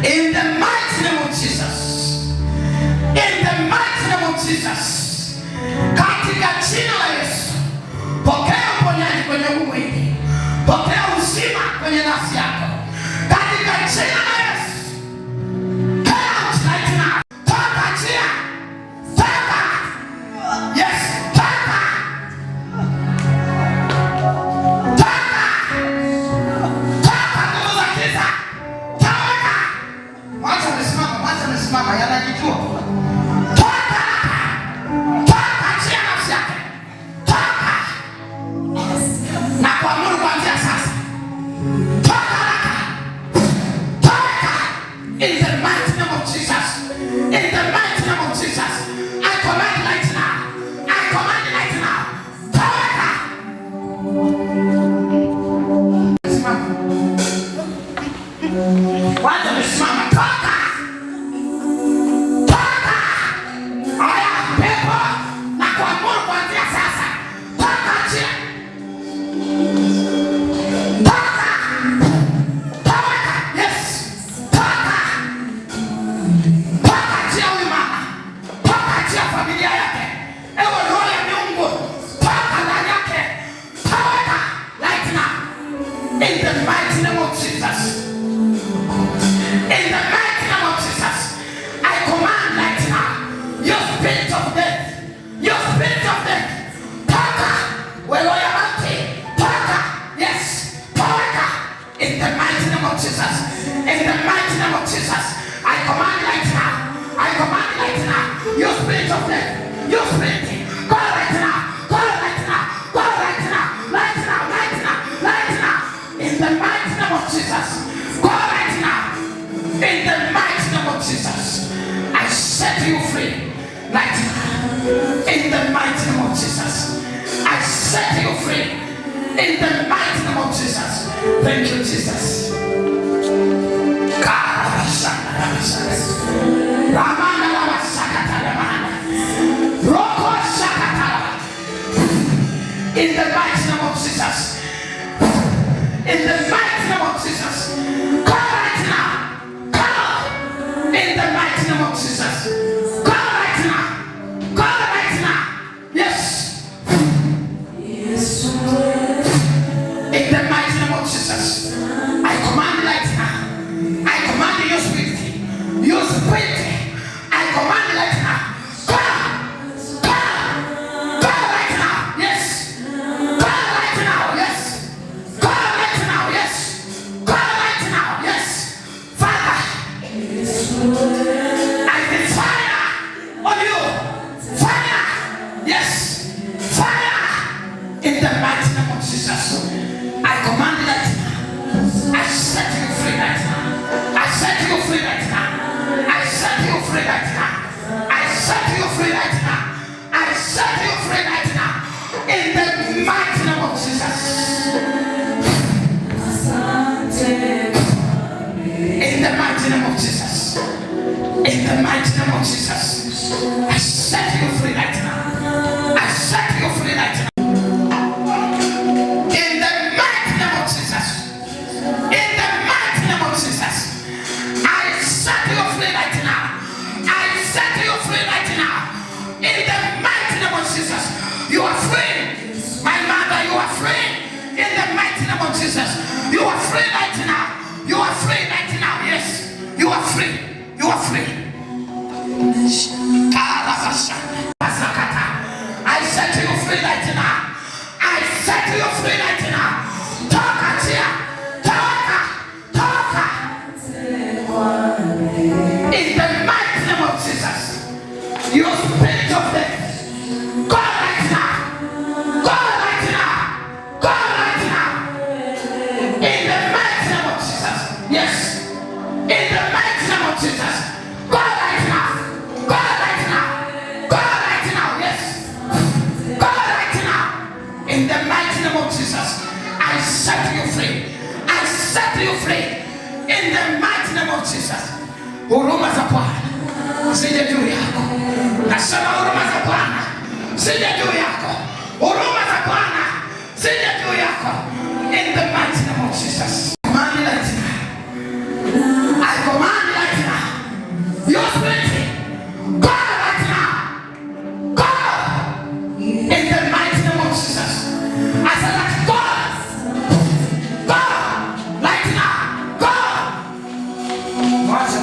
In the mighty name of Jesus. In the mighty name of Jesus. Katika jina la Yesu. Pokea uponyaji kwenye mwili. Pokea uzima kwenye nafsi yako. Katika jina la Yesu. Get out right now. Toka njia. Toka. Yes. Toka. Toka. Toka nguvu za giza. Toka. Mwacha amesimama. Yanajijua. Toka. Toka njia nafsi yake. Toka. Na kuamuru kuanzia sasa. Toka. Toka. In the mighty name of Jesus. In the mighty name of Jesus. I command right now. I command right now. Toka. Simama. Wacha amesimama. Toka. Toka. Haya pepo na kuamuru kuanzia sasa. Toka njia. Toka. Toka. Yes. Toka. Toka njia huyu mama. Toka njia familia yake. Ewe roho ya miungu. Toka ndani yake. Toka right now. In the mighty name of Jesus. In the mighty name of Jesus. I command right now. Your spirit of death. Your spirit of death. Toka. Wewe ya mauti. Toka. Yes. Toka. In the mighty name of Jesus. In the mighty name of Jesus. I command right now. I command right now. Your spirit of death. Your spirit. Go right now. Go right now. Go right now. Right now. Right now. Right now. In the mighty name of Jesus. Go right now. In the mighty name of Jesus. I set you free. Right now. In the mighty name of Jesus. I set you free. In the mighty name of Jesus. Thank you, Jesus. In the mighty name of Jesus. In the mighty name of Jesus. Come right now. Come. In the mighty name of Jesus. Come right now. Come right now. Yes. In the mighty name of Jesus. I command right now. I command your spirit. Your spirit. I command right now. Come. Come. Come right now. Yes. Come right now. Yes. Come right now. Yes. Come right now. Yes. Father. I can fire on you. Fire. Yes. Fire. In the mighty name of Jesus. I command that. I set you free right now. I set you free right now. I set you free right now. I set you free right now. I set you free right now. In the mighty name of Jesus. In the mighty name of Jesus. In the mighty name of Jesus. I set you free right now. I set you free right now. In the mighty name of Jesus. In the mighty name of Jesus. I set you free right now. I set you free right now. In the mighty name of Jesus. You are free. My mother, you are free. In the mighty name of Jesus. You are free right now. You are free right now. Yes. You are free. You are free. I set you free right now. I set you free right now. Toka tia. Toka. Toka. In the mighty name of Jesus. Your spirit of death. Go right now. Go right now. Go right now. In the mighty name of Jesus. Yes. In the mighty name of Jesus. Go right now. Go right now. Go right now. Yes. Go right now. In the mighty name of Jesus. I set you free. I set you free. In the mighty name of Jesus. Huruma za Bwana zije juu yako. Nasema huruma za Bwana zije juu yako. Huruma za Bwana zije juu yako. In the mighty name of of Jesus. Command me right now. I command right now. Your spirit, go right now. Go in the mighty name of Jesus. I said that go right now. Go. Watch.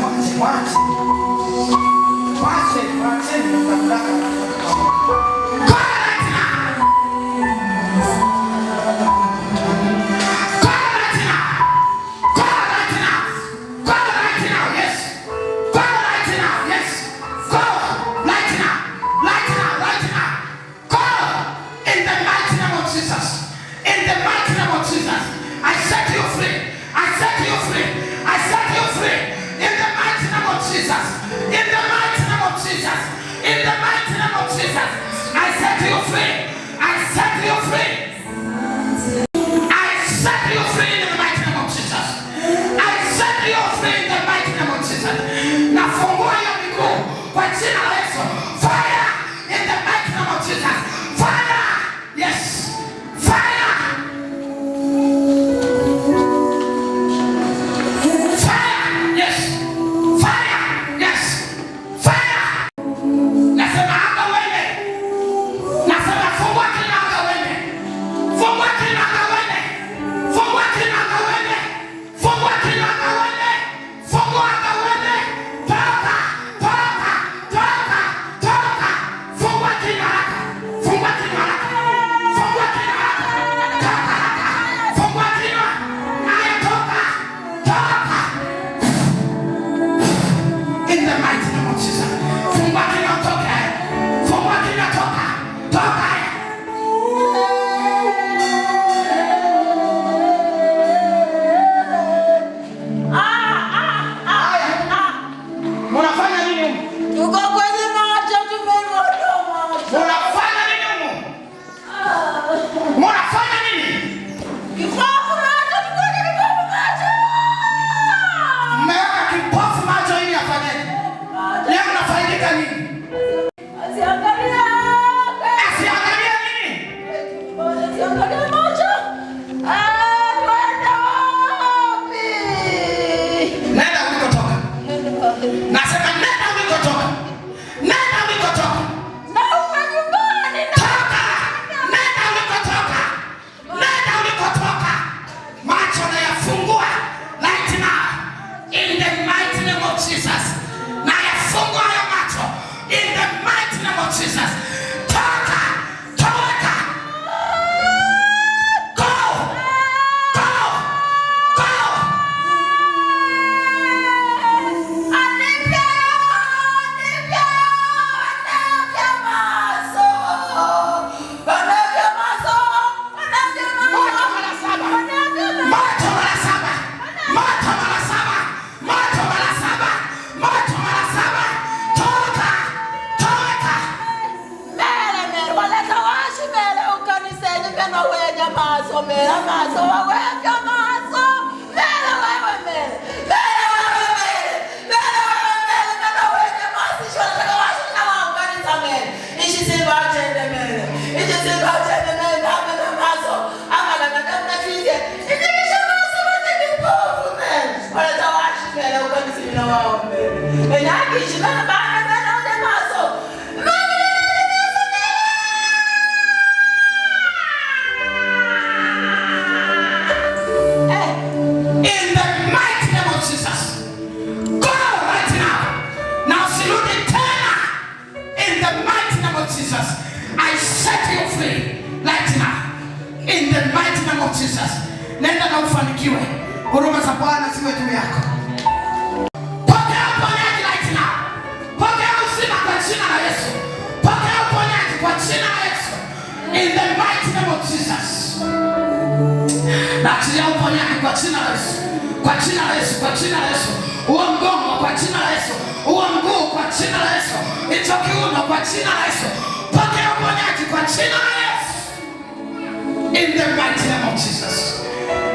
In the mighty name of Jesus,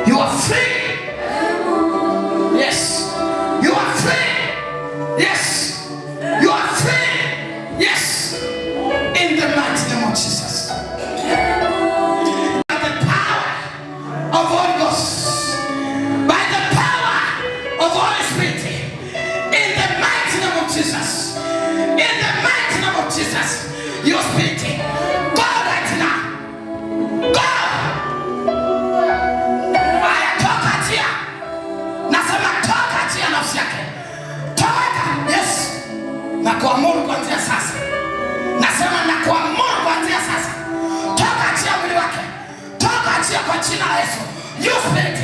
you are free. Yes, you are free. Yes, you are free. Yes, in the mighty name of Jesus. The power of Holy Ghost jina la Yesu. You spirit,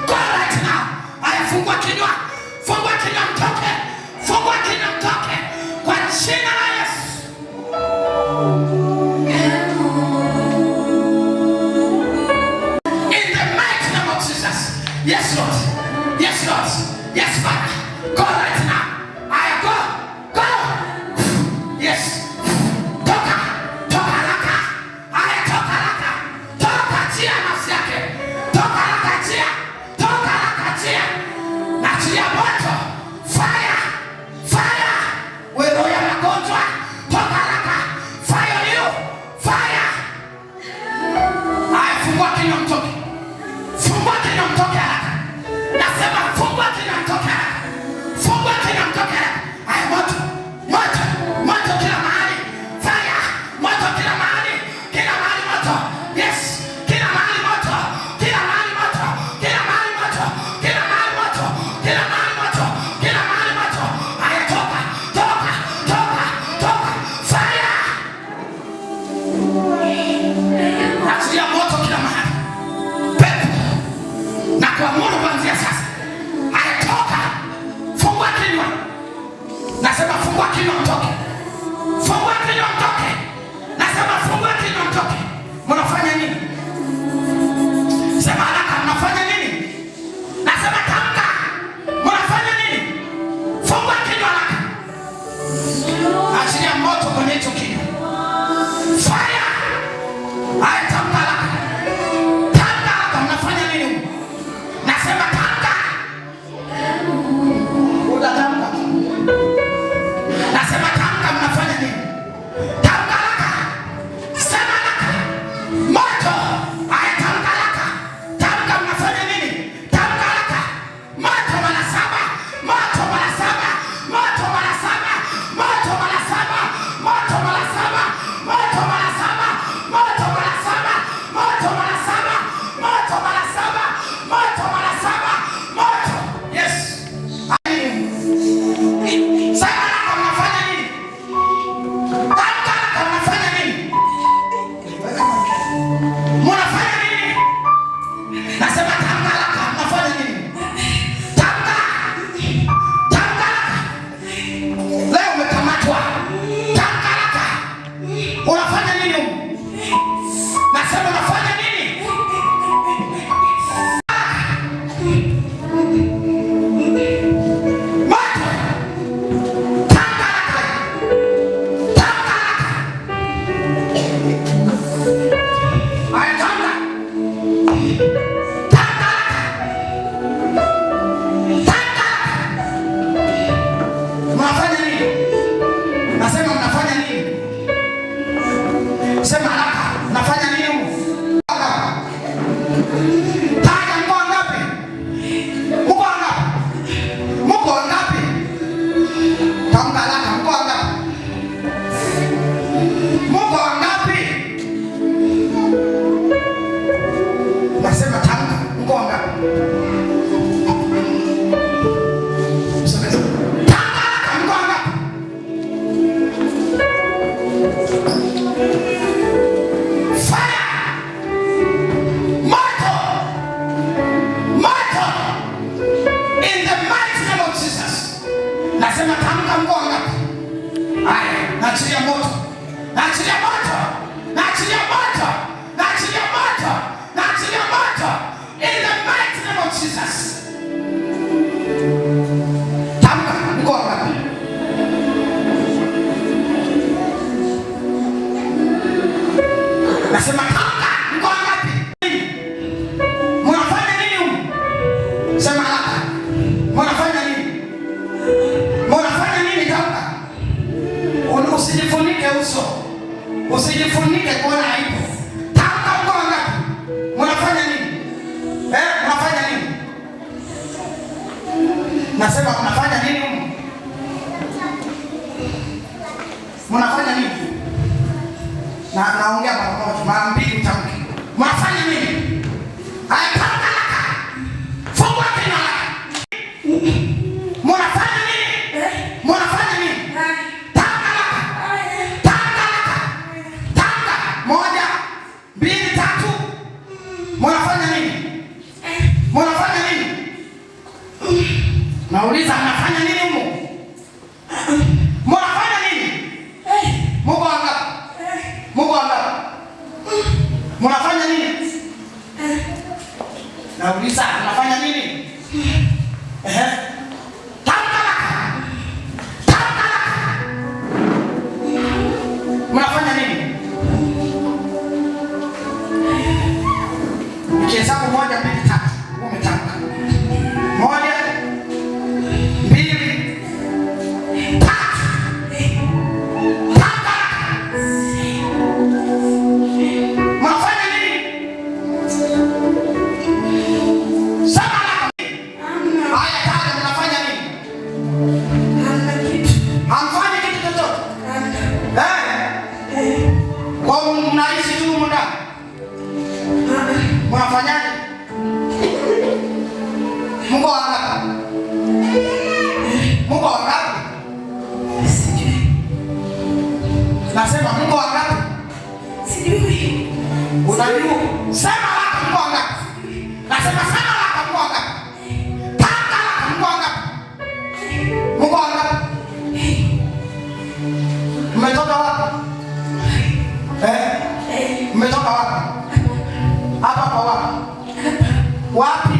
go right now. Aya, fungua kinywa. Fungua kinywa mtoke. Fungua kinywa mtoke. Kwa jina la Yesu. In the mighty name of Jesus. Yes, Lord. Yes, Lord. Yes, Father. Go right now. Aya, go. Go. Yes. Toka. Toka haraka. Aya, toka haraka. Toka chia nafsi yake. Toka haraka chia. Toka haraka chia. Na chia moto. Fire. Fire. Wewe ya magonjwa. Toka haraka. Fire you. Fire. Aya, fungua kinywa mtoke. Fungua kinywa mtoke haraka. Nasema fungua kinywa mtoke haraka. Fungua kinywa mtoke haraka. Aya, moto. Moto. Moto kila mahali. Fire. Moto kila mahali. Kila mahali moto. Yes. Kila mahali moto. Kila mahali moto. Kila mahali moto. Kila mahali moto. Kila mahali moto. Kila mahali moto. Aya, toka. Toka. Toka. Toka. Fire. Achilia moto kila mahali. Pepo. Na kuamuru kuanzia sasa. Aya, toka. Fungua kinywa. Nasema fungua kinywa mtoke. Fungua kinywa mtoke. Nasema fungua kinywa mtoke. Mnafanya nini? Sema haraka, mnafanya nini? Nasema tamka. Mnafanya nini? Fungua kinywa haraka. Achilia moto kwenye hicho kinywa. Fire. Aya, tamka haraka. Tamka haraka, mnafanya nini? Nasema tamka. Unatamka. Nasema tamka, mnafanya nini? Tamka haraka. Sema haraka. Moto. Aya, tamka haraka. Tamka, mnafanya nini? Tamka haraka. Moto mara 7. Moto mara 7. Moto mara 7. Moto mara 7. Moto mara 7. Moto mara 7. Moto mara 7. Moto mara 7. Moto mara 7. Moto mara 7. Moto. Yes. Sema haraka, mnafanya nini? Tamka haraka, mnafanya nini? Mnafanya nini? Nasema tamka haraka, mnafanya nini? Tamka. Tamka haraka. Leo umekamatwa. Tamka haraka. Unafanya nini? Nasema unafanya nini? Moto. Tamka haraka. Tamka haraka. Aya, tamka. Tamka haraka. Tamka haraka. Mnafanya nini? Nasema mnafanya nini? Sema haraka. Mnafanya nini? Taja, mko wangapi? Mko wangapi? Mko wangapi? Tamka haraka, mko wangapi? Mko wangapi? Nasema tamka, mko wangapi? Tamka haraka, mko wangapi? Fire! Moto! Moto! In the mighty name of Jesus. Nasema tamka, mko wangapi? Aya, naachilia moto. Naachilia moto. Naachilia moto. Naachilia moto. Naachilia moto. In the mighty name of Jesus. Tamka, mko wangapi? Nasema tamka, mko wangapi? Mnafanya nini huko? Sema haraka. Mnafanya nini? Mnafanya nini? Tamka. Usijifunike uso. Usijifunike kuona aibu. Tamka, mko wangapi? Mnafanya nini? Mnafanya nini? Nauliza unafanya nini? Mnafanya nini? Nikihesabu 1, 2, 3, umetamka. 1, 2, 3. Mnafanya nini? Sema la. Haya tano mnafanya nini? Hamfanyi kitu chochote. Kwa mnaishi tu muda. Mnafanyaje? Mungu wangapi? Mungu wangapi? Sijui. Nasema Mungu wangapi? Sijui. Unajua? Sema la Mungu wangapi? Nasema sema la Mungu wangapi? Panga la Mungu wangapi? Mungu wangapi? Umetoka wapi? Umetoka wapi? Hapa kwa wapi? Wapi?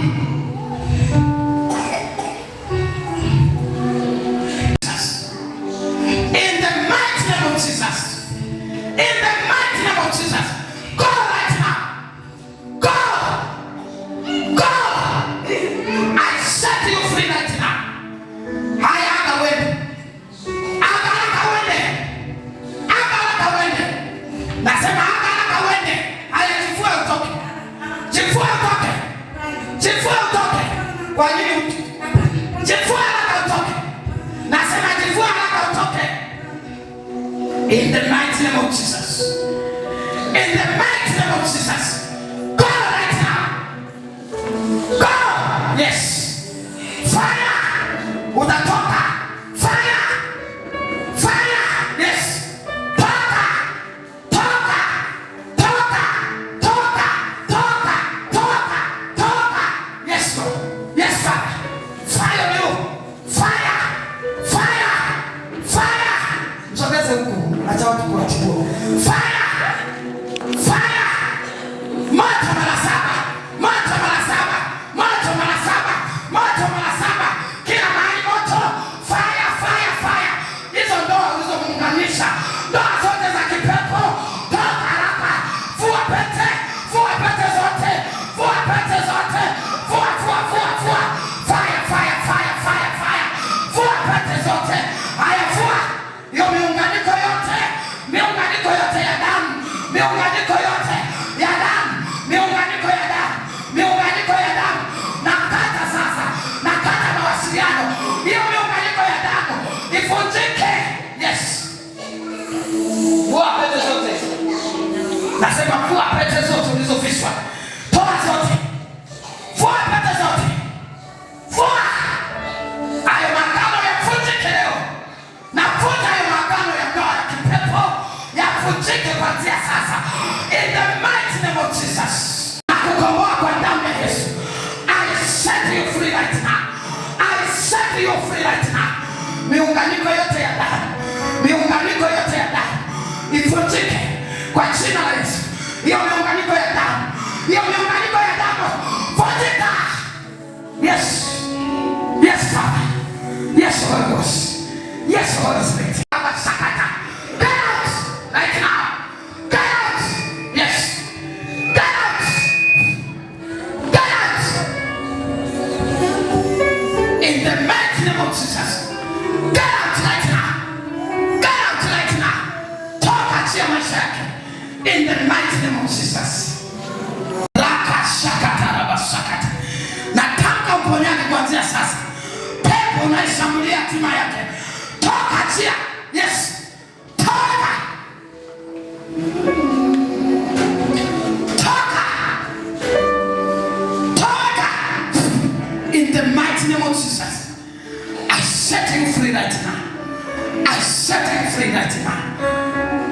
In the mighty name of Jesus. In the mighty name of Jesus. Go right now. Go. Go. I set you free right now. Haya anga wende. Anga wende. Anga wende. Nasema anga wende. Haya chifua utoke. Chifua utoke. Chifua utoke. Kwa nini? Chifua utoke. Nasema chifua utoke. In the mighty name of Jesus. In the mighty name of Jesus. Go right now. Go. Yes. Fire. Utatoka. Fire. Fire. Yes. Toka. Toka. Toka. Toka. Toka. Toka. Toka. Yes, Lord. Yes, Father. Fire you. Fire. Fire. Fire. Msogeze huku. Acha watu kuachukua. Fire. Fire. Moto mara 7. Moto mara 7. Moto mara 7. Moto mara 7. Kila mahali moto. Fire, fire, fire. Hizo ndoa ulizomuunganisha. Ndoa zote za kipepo. Toka haraka. Fua pete. Fua pete zote. Fua pete zote. Fua, fua, fua, fua. Fire, fire, fire, fire, fire. Fua pete zote. Haya fua. Hiyo miunganiko yote. Miunganiko yote ya damu. Miunganiko yote ya damu. Miunganiko ya damu. Miunganiko ya damu. Nakata sasa. Nakata mawasiliano. Hiyo miunganiko ya damu ivunjike. Yes. Fua pete zote. Nasema fua pete zote ulizovishwa. Toa zote. Fua pete zote. Fua. Hayo magano yavunjike leo. Nafuta hayo magano ya ndoa ya kipepo yavunjike kuanzia sasa. In the mighty name of Jesus. Nakukomboa kwa damu ya Yesu. I set you free right now. I set you free right now. Miunganiko yote ya damu. Miunganiko yote ya damu ivunjike kwa jina la Yesu. Hiyo miunganiko ya damu. Hiyo miunganiko ya damu vunjika. Yes. Yes, Father. Yes, Holy Ghost. Yes, Holy Spirit. Get out right now. Get out. Yes. Get out. Get out. In the mighty name of Jesus. Get out right now. Get out right now. Talk at your maisha yake. In the mighty name of Jesus. Laka shakata raba shakata. Nataka uponyaji kuanzia sasa. Pepo unaishambulia hatima yake. Toka chia. Yes. Toka. Toka. Toka. In the mighty name of Jesus. I set you free right now. I set you free right now.